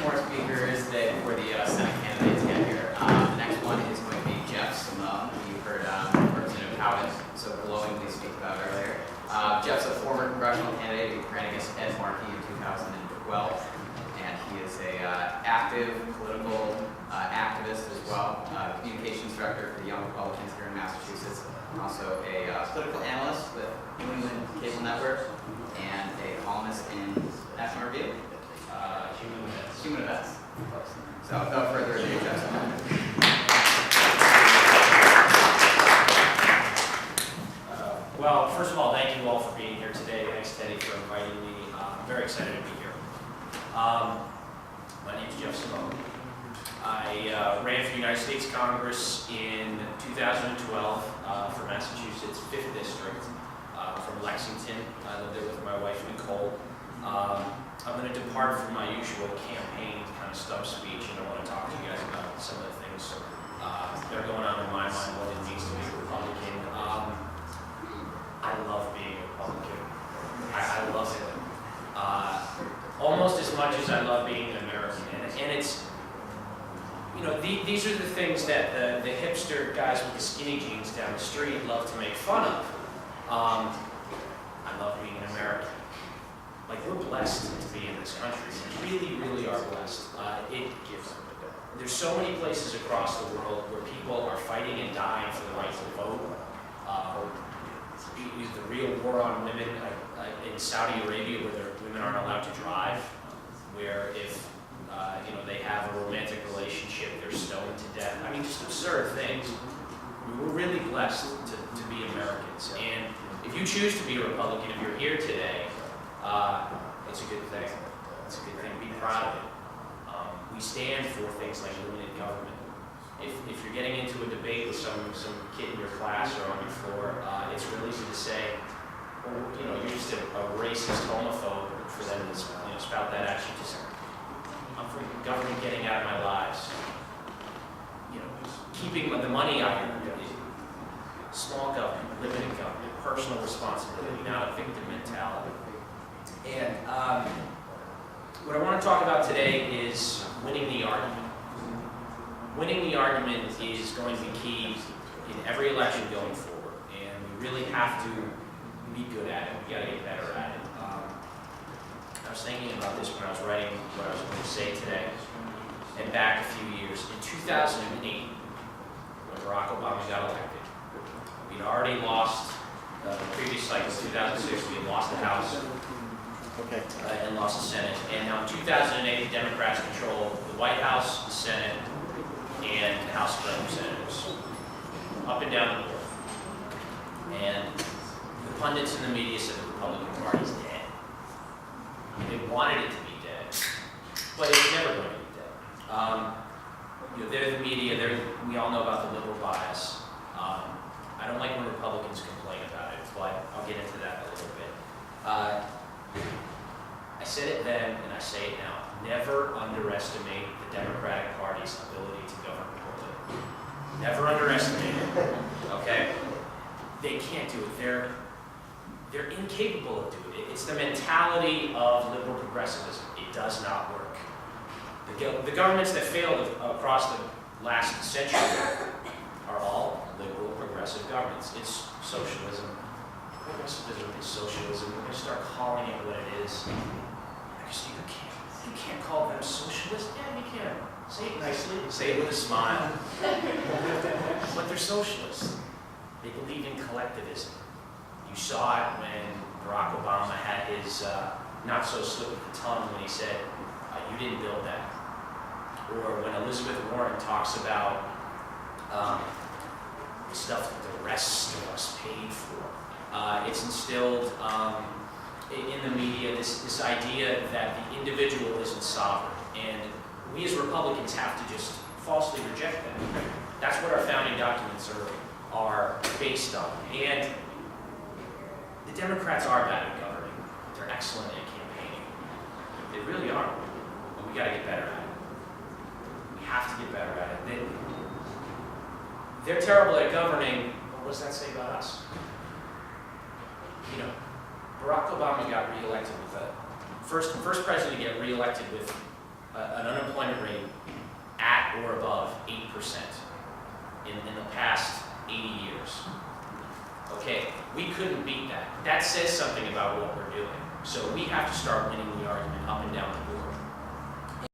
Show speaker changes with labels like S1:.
S1: more speakers that for the Senate candidates get here. The next one is going to be Jeff Simone, who you heard Representative Howard so glowingly speak about earlier. Jeff's a former congressional candidate who ran against Ed Markey in 2012, and he is a active political activist as well, communications director for the Young Republicans here in Massachusetts, also a political analyst with New England Cable Network, and a columnist in National Review. Human Events. So without further ado, Jeff Simone.
S2: Well, first of all, thank you all for being here today. Thanks, Teddy, for inviting me. I'm very excited to be here. My name is Jeff Simone. I ran for the United States Congress in 2012 for Massachusetts 5th District from Lexington. I lived there with my wife, Nicole. I'm going to depart from my usual campaign kind of stump speech, and I want to talk to you guys about some of the things that are going on in my mind, what it means to be a Republican. I love being a Republican. I love it. Almost as much as I love being an American. And it's, you know, these are the things that the hipster guys with the skinny jeans down the street love to make fun of. I love being an American. Like, we're blessed to be in this country. We really, really are blessed. There's so many places across the world where people are fighting and dying for the right to vote. The real war on women in Saudi Arabia, where women aren't allowed to drive, where if they have a romantic relationship, they're stoned to death. I mean, just absurd things. We're really blessed to be Americans. And if you choose to be a Republican, if you're here today, it's a good thing. It's a good thing. Be proud of it. We stand for things like limited government. If you're getting into a debate with some kid in your class or on your floor, it's real easy to say, well, you're just a racist homophobe for them to spout that at you. Just, I'm for government getting out of my lives. Keeping the money out of your small government, limited government, personal responsibility, not a victim mentality. And what I want to talk about today is winning the argument. Winning the argument is going to be key in every election going forward, and we really have to be good at it. We got to get better at it. I was thinking about this when I was writing what I was going to say today, and back a few years. In 2008, when Barack Obama got elected, we'd already lost the previous cycle, 2006, we had lost the House. And lost the Senate. And now in 2008, the Democrats control the White House, the Senate, and the House of Representatives. Up and down the board. And the pundits in the media said the Republican Party's dead. I mean, they wanted it to be dead, but it's never going to be dead. They're the media, we all know about the liberal bias. I don't like when Republicans complain about it, but I'll get into that in a little bit. I said it then, and I say it now. Never underestimate the Democratic Party's ability to govern poorly. Never underestimate it. Okay? They can't do it. They're incapable of doing it. It's the mentality of liberal progressivism. It does not work. The governments that failed across the last century are all liberal progressive governments. It's socialism. Progressivism is socialism. We're going to start calling it what it is. Actually, you can't call them socialist. Yeah, you can. Say it nicely. Say it with a smile. But they're socialists. They believe in collectivism. You saw it when Barack Obama had his not so slip of the tongue when he said, "You didn't build that." Or when Elizabeth Warren talks about the stuff that the rest of us paid for. It's instilled in the media this idea that the individual isn't sovereign, and we as Republicans have to just falsely reject that. That's what our founding documents are based on. And the Democrats are bad at governing. They're excellent at campaigning. They really are. But we got to get better at it. We have to get better at it. They're terrible at governing. Well, what does that say about us? Barack Obama got reelected with first president to get reelected with an unemployment rate at or above 8% in the past 80 years. Okay, we couldn't beat that. That says something about what we're doing. So we have to start winning the argument up and down the board.